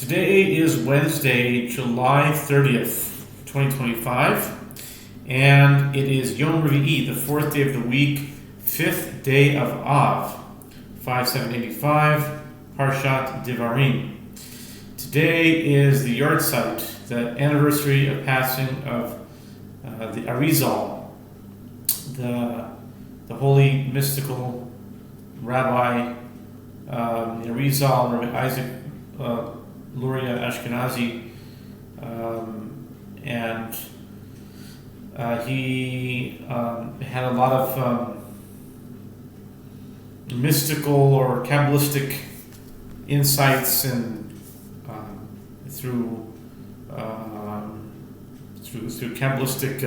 Today is Wednesday, July 30th, 2025, and it is Yom Revi'i, the fourth day of the week, fifth day of Av, 5785, Parshat Devarim. Today is the yard site, the anniversary of passing of the Arizal, the holy mystical rabbi, the Arizal, Rabbi Isaac Luria Ashkenazi, and he had a lot of mystical or Kabbalistic insights, and through Kabbalistic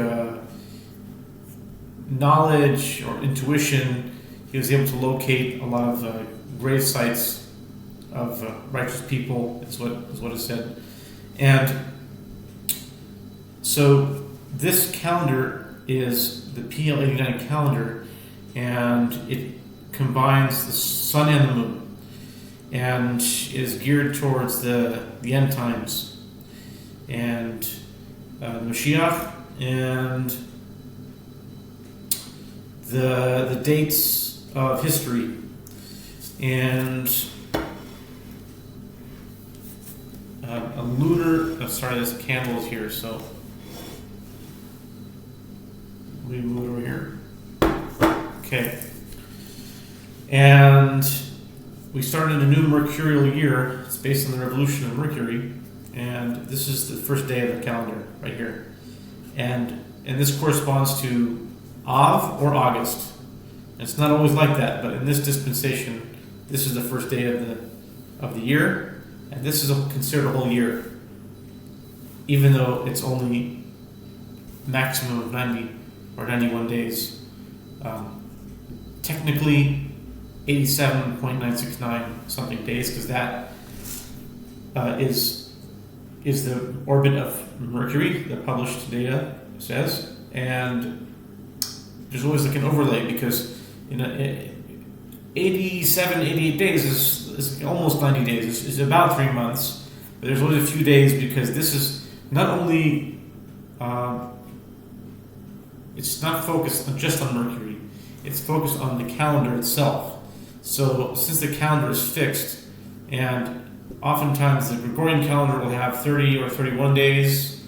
knowledge or intuition, he was able to locate a lot of grave sites of righteous people, is what is said. And so this calendar is the PL-89 calendar, and it combines the sun and the moon, and is geared towards the end times, and Mashiach, and the dates of history, and a lunar. There's candles here, so we move over here. Okay, and we started a new mercurial year. It's based on the revolution of Mercury, and this is the first day of the calendar right here, and this corresponds to Av or August. It's not always like that, but in this dispensation, this is the first day of the year. And this is considered a whole year, even though it's only maximum of 90 or 91 days. Technically, 87.969 something days, because that is the orbit of Mercury, the published data says. And there's always like an overlay, because 87, 88 days is almost 90 days. It's about 3 months, but there's always a few days, because this is not only, it's not focused just on Mercury, it's focused on the calendar itself. So since the calendar is fixed, and oftentimes the Gregorian calendar will have 30 or 31 days,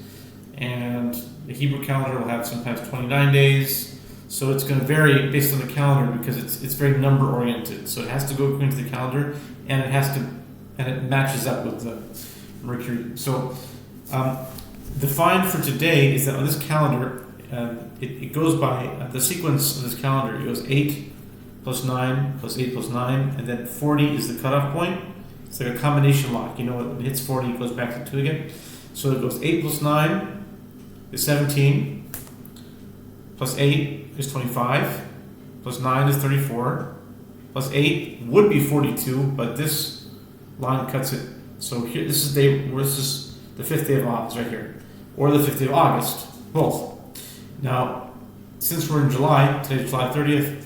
and the Hebrew calendar will have sometimes 29 days. So it's going to vary based on the calendar, because it's very number oriented. So it has to go according to the calendar, and it matches up with the Mercury. So the find for today is that on this calendar, it goes by the sequence of this calendar. It goes 8 plus 9 plus 8 plus 9, and then 40 is the cutoff point. It's like a combination lock. When it hits 40, it goes back to 2 again. So it goes 8 plus 9 is 17, plus 8 is 25, plus 9 is 34, plus 8 would be 42, but this line cuts it. So here, this is the fifth day of August right here, or the 5th day of August, both. Now, since we're in July, today's July 30th,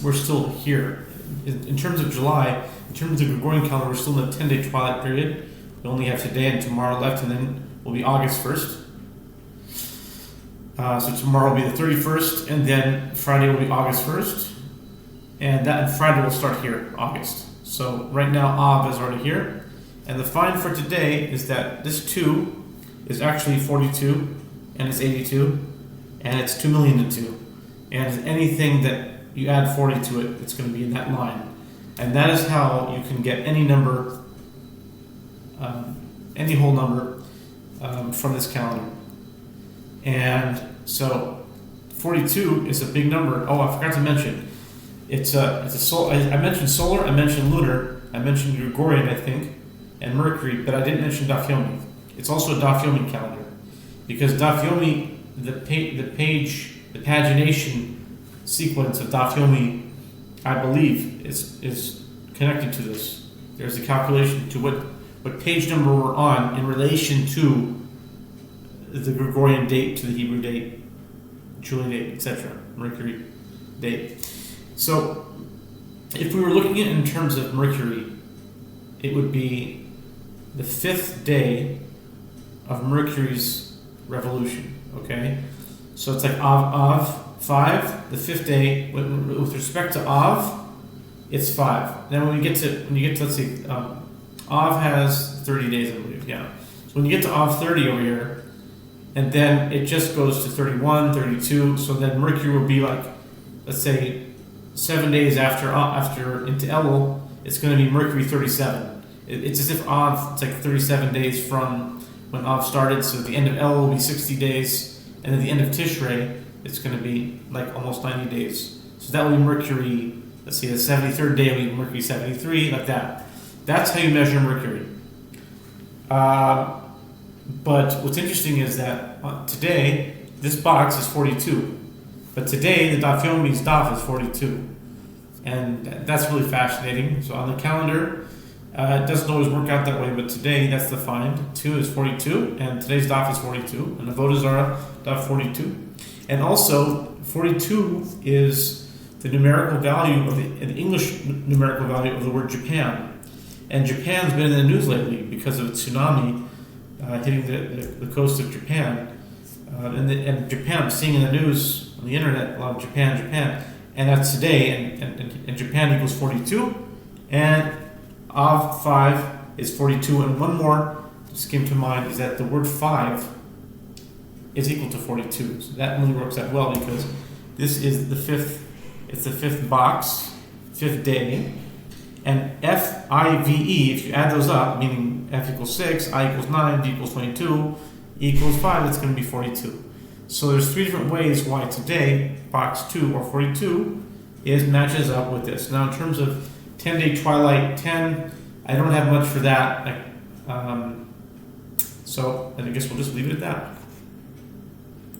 we're still here. In terms of July, in terms of the Gregorian calendar, we're still in the 10-day twilight period. We only have today and tomorrow left, and then will be August 1st. So tomorrow will be the 31st, and then Friday will be August 1st, and Friday will start here, August. So right now, Av is already here, and the find for today is that this 2 is actually 42, and it's 82, and it's 2 million to 2, and anything that you add 40 to it, it's going to be in that line, and that is how you can get any number, any whole number from this calendar. And so 42 is a big number. Oh, I forgot to mention, it's a solar. I mentioned solar, I mentioned lunar, I mentioned Gregorian, I think, and Mercury, but I didn't mention Daf Yomi. It's also a Daf Yomi calendar, because Daf Yomi, the pagination sequence of Daf Yomi, I believe, is connected to this. There's a calculation to what page number we're on in relation to the Gregorian date, to the Hebrew date, Julian date, etc., Mercury date. So if we were looking at it in terms of Mercury, it would be the 5th day of Mercury's revolution. Okay, so it's like Av 5, the 5th day. With respect to Av, it's 5. Then when you get to let's see, Av has 30 days, I believe. Yeah. So when you get to Av 30 over here, and then it just goes to 31, 32. So then Mercury will be like, let's say, 7 days after into Elul, it's going to be Mercury 37. It's as if Av, it's like 37 days from when Av started. So the end of Elul will be 60 days, and then the end of Tishrei, it's going to be like almost 90 days. So that will be Mercury. Let's see, the 73rd day will be Mercury 73, like that. That's how you measure Mercury. But what's interesting is that today, this box is 42. But today, the Daf Yomi's Daf is 42. And that's really fascinating. So on the calendar, it doesn't always work out that way, but today, that's the find. 2 is 42, and today's Daf is 42. And the Avodah Zarah, Daf 42. And also, 42 is the numerical value of the English numerical value of the word Japan. And Japan's been in the news lately because of a tsunami hitting the coast of Japan. And Japan, I'm seeing in the news, on the internet, a lot of Japan. And that's today, and Japan equals 42. And Av 5 is 42. And one more just came to mind is that the word 5 is equal to 42. So that really works out well because this is the 5th, it's the 5th box, 5th day. And F-I-V-E, if you add those up, meaning F equals 6, I equals 9, D equals 22, E equals 5, it's going to be 42. So there's 3 different ways why today, box 2 or 42, matches up with this. Now in terms of 10-day twilight, 10, I don't have much for that. So I guess we'll just leave it at that.